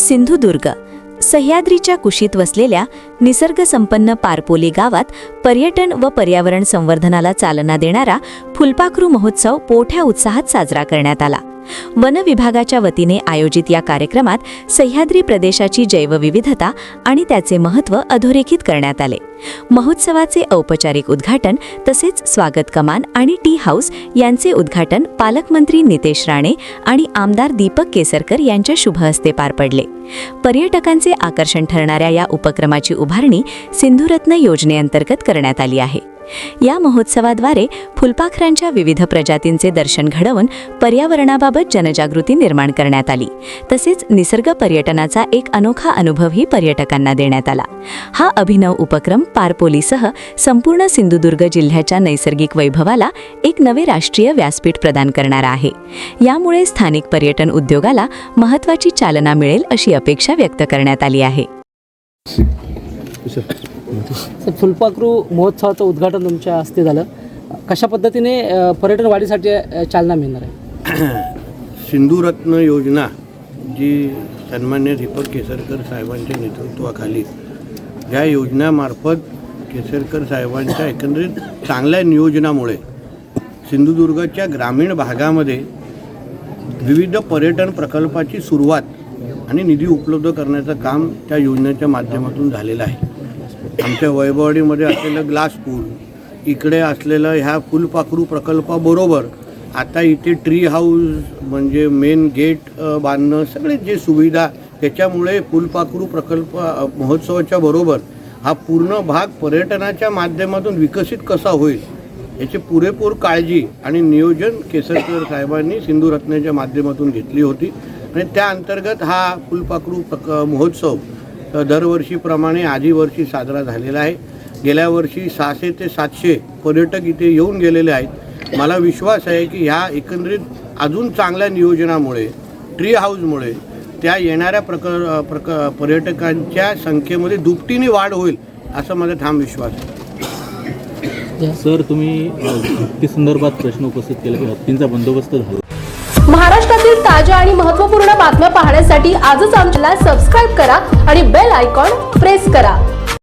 सिंधुदुर्ग सह्याद्रीच्या कुशीत वसलेल्या निसर्गसंपन्न पारपोली गावात पर्यटन व पर्यावरण संवर्धनाला चालना देणारा फुलपाखरू महोत्सव मोठ्या उत्साहात साजरा करण्यात आला। वन विभागाच्या वतीने आयोजित या कार्यक्रमात सह्याद्री प्रदेशाची जैवविविधता आणि त्याचे महत्त्व अधोरेखित करण्यात आले। महोत्सवाचे औपचारिक उद्घाटन तसेच स्वागत कमान आणि टी हाऊस यांचे उद्घाटन पालकमंत्री नितेश राणे आणि आमदार दीपक केसरकर यांच्या शुभ हस्ते पार पडले। पर्यटकांचे आकर्षण ठरणाऱ्या या उपक्रमाची उभारणी सिंधुरत्न योजनेअंतर्गत करण्यात आली आहे। या महोत्सवाद्वारे फुलपाखरांच्या विविध प्रजातींचे दर्शन घडवून पर्यावरणाबाबत जनजागृती निर्माण करण्यात आली। तसेच निसर्ग पर्यटनाचा एक अनोखा अनुभवही पर्यटकांना देण्यात आला। हा अभिनव उपक्रम पारपोलीसह संपूर्ण सिंधुदुर्ग जिल्ह्याच्या नैसर्गिक वैभवाला एक नवे राष्ट्रीय व्यासपीठ प्रदान करणारा आहे। यामुळे स्थानिक पर्यटन उद्योगाला महत्त्वाची चालना मिळेल अशी अपेक्षा व्यक्त करण्यात आली आहे। फुलपाखरू महोत्सवाचं उद्घाटन तुमच्या हस्ते झालं, कशा पद्धतीने पर्यटन वाढीसाठी चालना मिळणार आहे? सिंधुरत्न योजना जी सन्मान्य दीपक केसरकर साहेबांच्या नेतृत्वाखाली या योजनेमार्फत केसरकर साहेबांच्या एकंदरीत चांगल्या नियोजनामुळे सिंधुदुर्गच्या ग्रामीण भागामध्ये विविध पर्यटन प्रकल्पाची सुरुवात आणि निधी उपलब्ध करण्याचं काम त्या योजनेच्या माध्यमातून झालेलं आहे। आमच्या वैभववाडीमध्ये असलेलं ग्लास पूल, इकडे असलेलं ह्या फुलपाखरू प्रकल्पाबरोबर आता इथे ट्री हाऊस म्हणजे मेन गेट बांधणं, सगळे जे सुविधा त्याच्यामुळे फुलपाखरू प्रकल्प महोत्सवाच्या बरोबर हा पूर्ण भाग पर्यटनाच्या माध्यमातून विकसित कसा होईल याची पुरेपूर काळजी आणि नियोजन केसरकर साहेबांनी सिंधुरत्नाच्या माध्यमातून घेतली होती आणि त्या अंतर्गत हा फुलपाखरू महोत्सव दरवर्षीप्रमाणे आधी वर्षी साजरा झालेला आहे। गेल्या वर्षी 600 ते 700 पर्यटक इथे येऊन गेलेले आहेत। मला विश्वास आहे की ह्या एकंदरीत अजून चांगल्या नियोजनामुळे ट्री हाऊसमुळे त्या येणाऱ्या पर्यटकांच्या संख्येमध्ये दुपटीने वाढ होईल असा माझा ठाम विश्वास आहे। सर, तुम्ही हत्ती संदर्भात प्रश्न उपस्थित केला की हत्तींचा बंदोबस्त झाला। महाराष्ट्रातील ताज्या आणि महत्त्वपूर्ण बातम्या पाहण्यासाठी आजच आमच्याला सबस्क्राइब करा आणि बेल आयकॉन प्रेस करा।